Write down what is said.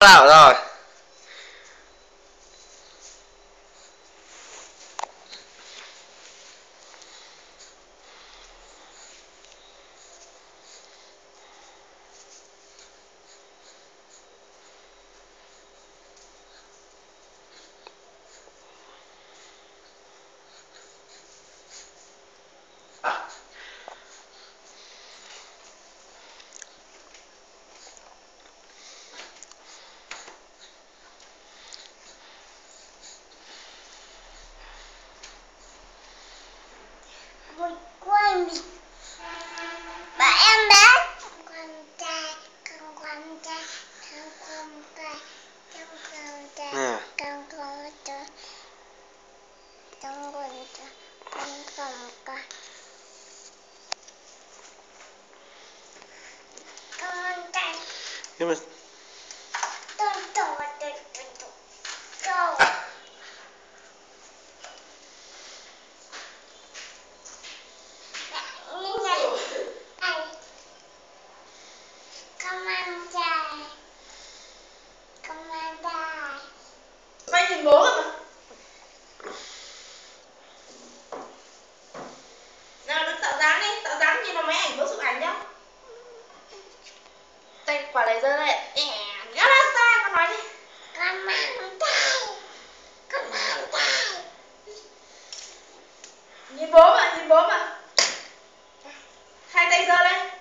Bảo rồi. Quên bà em bé con trai con trai con trai con trai con trai Nhưng mà mày nhìn bố mà nào đứng tạo dáng nhìn vào máy ảnh bố chụp ảnh nhá. Tay quả này giơ lên nhớ ra sao con nói đi. Con mang tay nhìn bố mà hai tay giơ lên.